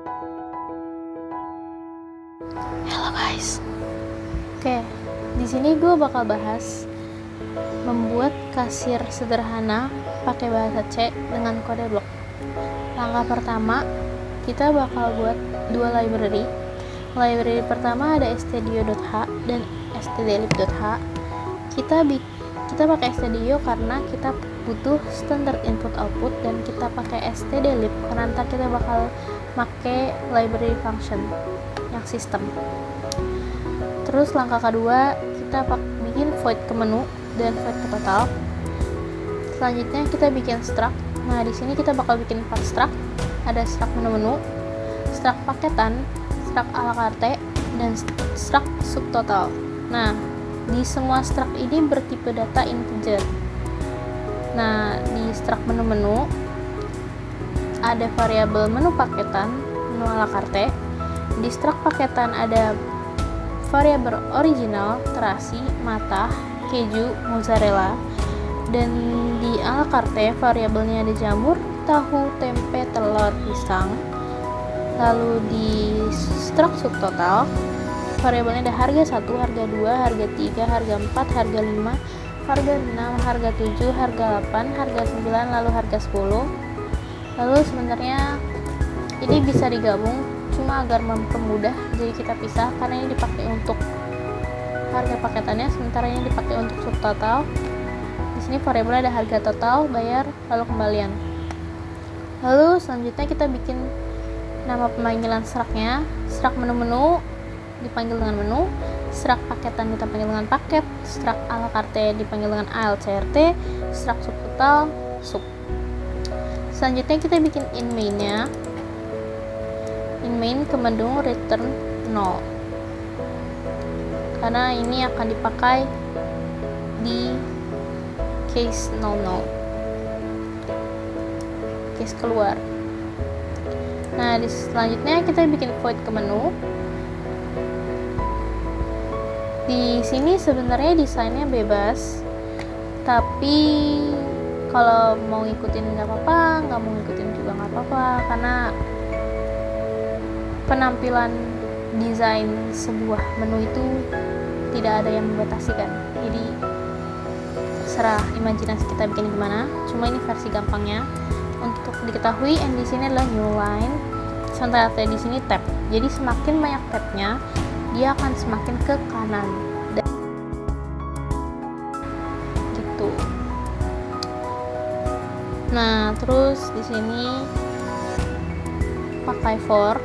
Halo guys. Oke, di sini gue bakal bahas membuat kasir sederhana pakai bahasa C dengan kode blok. Langkah pertama, kita bakal buat dua library. Library pertama ada stdio.h dan stdlib.h. Kita pakai stdio karena kita butuh standard input output, dan kita pakai stdlib karena ntar kita bakal pakai library function yang sistem. Terus langkah kedua, kita bikin void ke menu dan void ke total. Selanjutnya kita bikin struct. Nah, di sini kita bakal bikin 4 struct. Ada struct menu-menu, struct paketan, struct ala carte, dan struct subtotal. Nah, di semua struct ini bertipe data integer. Nah, di struct menu-menu ada variabel menu paketan, menu ala carte. Di struct paketan ada variabel original, terasi, mata, keju, mozzarella. Dan di ala carte variabelnya ada jamur, tahu, tempe, telur, pisang. Lalu di struct subtotal variabelnya ada harga 1, harga 2, harga 3, harga 4, harga 5, harga 6, harga 7, harga 8, harga 9, lalu harga 10. Lalu sebenarnya ini bisa digabung, cuma agar mempermudah jadi kita pisah karena ini dipakai untuk harga paketannya, sementara ini dipakai untuk subtotal. Di sini variabelnya ada harga total, bayar, lalu kembalian. Lalu selanjutnya kita bikin nama pemanggilan struct-nya. Struct menu-menu dipanggil dengan menu, struct paketan kita panggil dengan paket, struct ala carte dipanggil dengan alcrt, struct subtotal sub. Selanjutnya kita bikin in main-nya. In main ke menu return 0 karena ini akan dipakai di case 00, case keluar. Nah, selanjutnya kita bikin void ke menu. Di sini sebenarnya desainnya bebas, tapi kalau mau ngikutin nggak apa-apa, nggak mau ngikutin juga nggak apa-apa, karena penampilan desain sebuah menu itu tidak ada yang membatasi kan. Jadi serah imajinasi kita bikin gimana. Cuma ini versi gampangnya. Untuk diketahui, and di sini adalah new line, sementara di sini tab. Jadi semakin banyak tabnya, dia akan semakin ke kanan. Gitu. Nah, terus di sini pakai for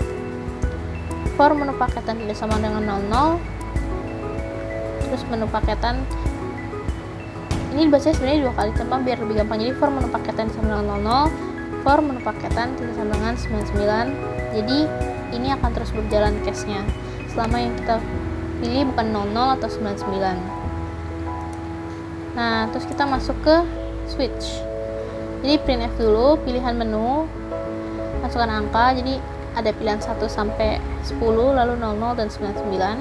menu paketan tidak sama dengan 00. Terus menu paketan ini dibacanya sebenarnya 2 kali, cuma biar lebih gampang. Jadi for menu paketan sama dengan 00, for menu paketan tidak sama dengan 99. Jadi ini akan terus berjalan case-nya selama yang kita pilih bukan 00 atau 99. Nah, terus kita masuk ke switch. Jadi printf dulu, pilihan menu, masukkan angka. Jadi ada pilihan 1 sampai 10, lalu 00 dan 99.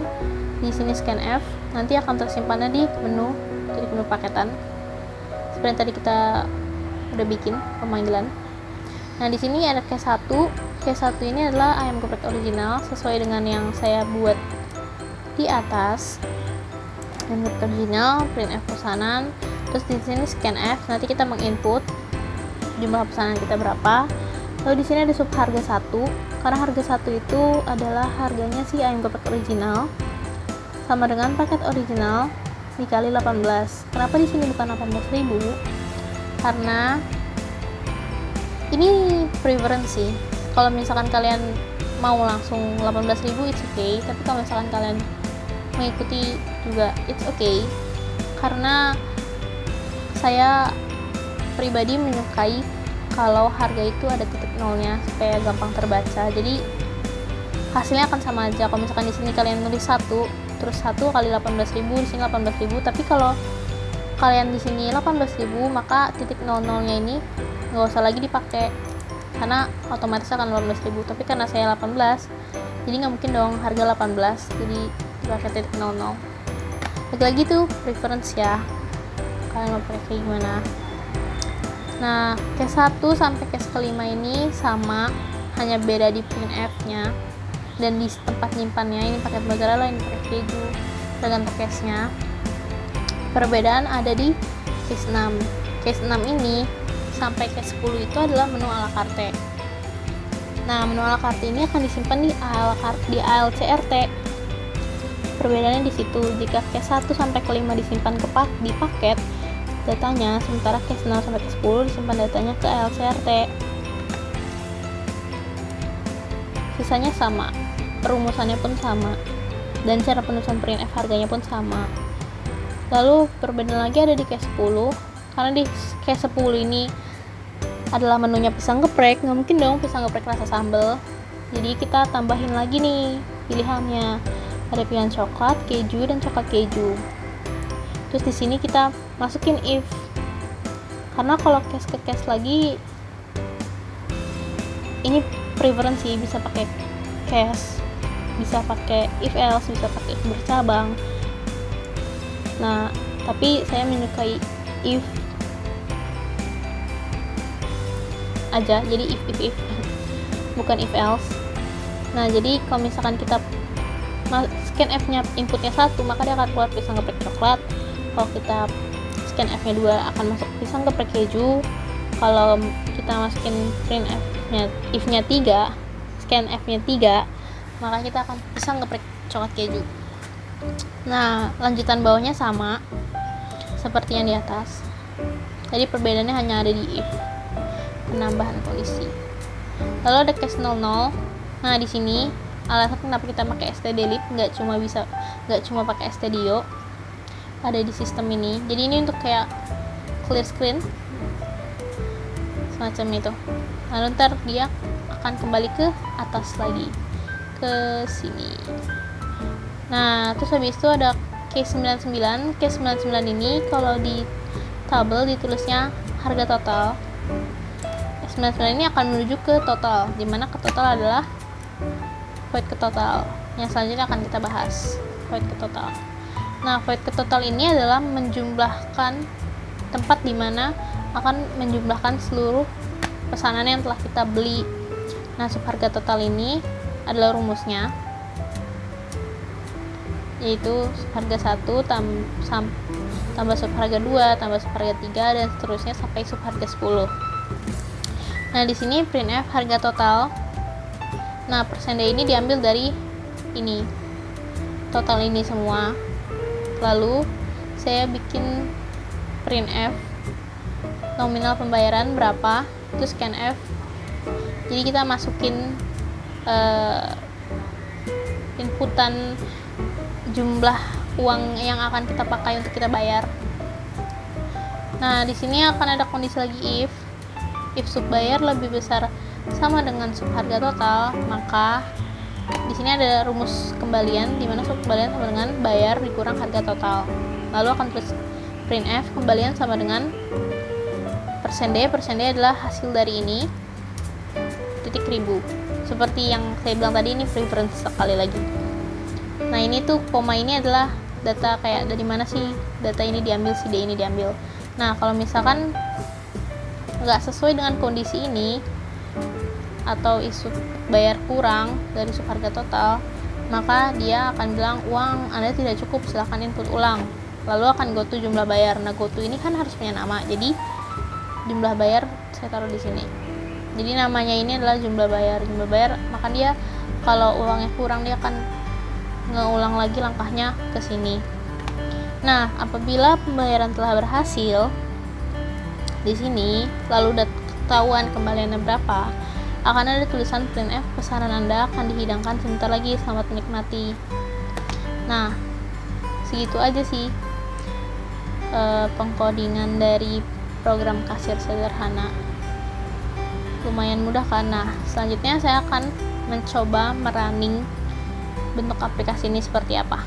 Di sini scanf, nanti akan tersimpannya di menu, jadi menu paketan. Seperti yang tadi kita udah bikin pemanggilan. Nah, di sini ada case 1. Case 1 ini adalah ayam geprek original sesuai dengan yang saya buat di atas. Ayam geprek original, printf pesanan. Terus di sini scanf, nanti kita menginput jumlah pesanan kita berapa. Lalu di sini ada sub harga 1, karena harga 1 itu adalah harganya si ayam geprek original sama dengan paket original dikali 18. Kenapa di sini bukan 18.000? Karena ini preference sih. Kalau misalkan kalian mau langsung 18.000 it's okay, tapi kalau misalkan kalian mengikuti juga it's okay. Karena saya pribadi menyukai kalau harga itu ada titik nolnya supaya gampang terbaca. Jadi hasilnya akan sama aja. Kalau misalkan di sini kalian nulis 1, terus 1 kali 18.000, di sini 18.000, tapi kalau kalian di sini 18.000, maka titik 00-nya ini nggak usah lagi dipakai karena otomatis akan 18.000. Tapi karena saya 18, jadi nggak mungkin dong harga 18, jadi dipakai titik 00. Lagi-lagi tuh preference ya, kalian mau pakai kayak gimana. Nah, case 1 sampai case kelima ini sama, hanya beda di printf-nya dan di tempat nyimpannya. Ini paket bagara lain pakai keju, tergantung case-nya. Perbedaan ada di case 6. Case 6 ini sampai case 10 itu adalah menu ala carte. Nah, menu ala carte ini akan disimpan di ALCRT. Perbedaannya di situ. Jika case 1 sampai ke 5 disimpan di paket datanya, sementara case 6 sampai ke 10 disimpan datanya ke ALCRT. Sisanya sama, perumusannya pun sama, dan cara penulisan printf harganya pun sama. Lalu perbedaan lagi ada di case 10, karena di case 10 ini adalah menunya pisang geprek, nggak mungkin dong pisang geprek rasa sambal. Jadi kita tambahin lagi nih pilihannya, ada pilihan coklat, keju, dan coklat keju. Terus di sini kita masukin if, karena kalau case ke case lagi ini preferensi, bisa pakai case, bisa pakai if else, bisa pakai if bercabang. Nah, tapi saya menyukai if aja, jadi if bukan if else. Nah, jadi kalau misalkan kita scan F-nya inputnya 1, maka dia akan keluar pisang geprek coklat. Kalau kita scan F-nya 2 akan masuk pisang geprek keju. Kalau kita masukin print F-nya, if-nya 3, scan F-nya 3, maka kita akan pisang geprek coklat keju. Nah, lanjutan bawahnya sama seperti yang di atas. Jadi perbedaannya hanya ada di if, penambahan polisi. Lalu ada case 00. Nah, di sini alasan kenapa kita pakai stdelete, nggak cuma pakai stdio ada di sistem ini. Jadi ini untuk kayak clear screen semacam itu. Lalu ntar dia akan kembali ke atas lagi, ke sini. Nah, terus habis itu ada case 99. Case 99 ini kalau di tabel ditulisnya harga total. Case 99 ini akan menuju ke total, dimana ke total adalah void ke total. Yang selanjutnya akan kita bahas, void ke total. Nah, void ke total ini adalah menjumlahkan tempat dimana akan menjumlahkan seluruh pesanan yang telah kita beli. Nah, subharga total ini adalah rumusnya, yaitu subharga 1 tambah subharga 2 tambah subharga 3 dan seterusnya sampai subharga 10. Nah, di sini printf harga total. Nah, persen D ini diambil dari ini, total ini semua. Lalu saya bikin printf nominal pembayaran berapa, terus scanf. Jadi kita masukin inputan jumlah uang yang akan kita pakai untuk kita bayar. Nah, di sini akan ada kondisi lagi if sub bayar lebih besar sama dengan sub harga total, maka di sini ada rumus kembalian di mana sub kembalian sama dengan bayar dikurang harga total. Lalu akan tulis printf kembalian sama dengan persen D adalah hasil dari ini titik ribu. Seperti yang saya bilang tadi, ini preference sekali lagi. Nah, ini tuh koma ini adalah data kayak dari mana sih data ini diambil, si D ini diambil. Nah, kalau misalkan nggak sesuai dengan kondisi ini atau isu bayar kurang dari sub harga total, maka dia akan bilang uang Anda tidak cukup, silahkan input ulang. Lalu akan go to jumlah bayar. Nah, go to ini kan harus punya nama, jadi jumlah bayar saya taruh di sini. Jadi namanya ini adalah jumlah bayar. Jumlah bayar, maka dia kalau uangnya kurang dia akan ngeulang lagi langkahnya ke sini. Nah, apabila pembayaran telah berhasil di sini, lalu udah ketahuan kembaliannya berapa, akan ada tulisan printf pesanan Anda akan dihidangkan sebentar lagi, selamat menikmati. Nah, segitu aja sih pengkodingan dari program kasir sederhana. Lumayan mudah kan? Nah, selanjutnya saya akan mencoba merunning bentuk aplikasi ini seperti apa.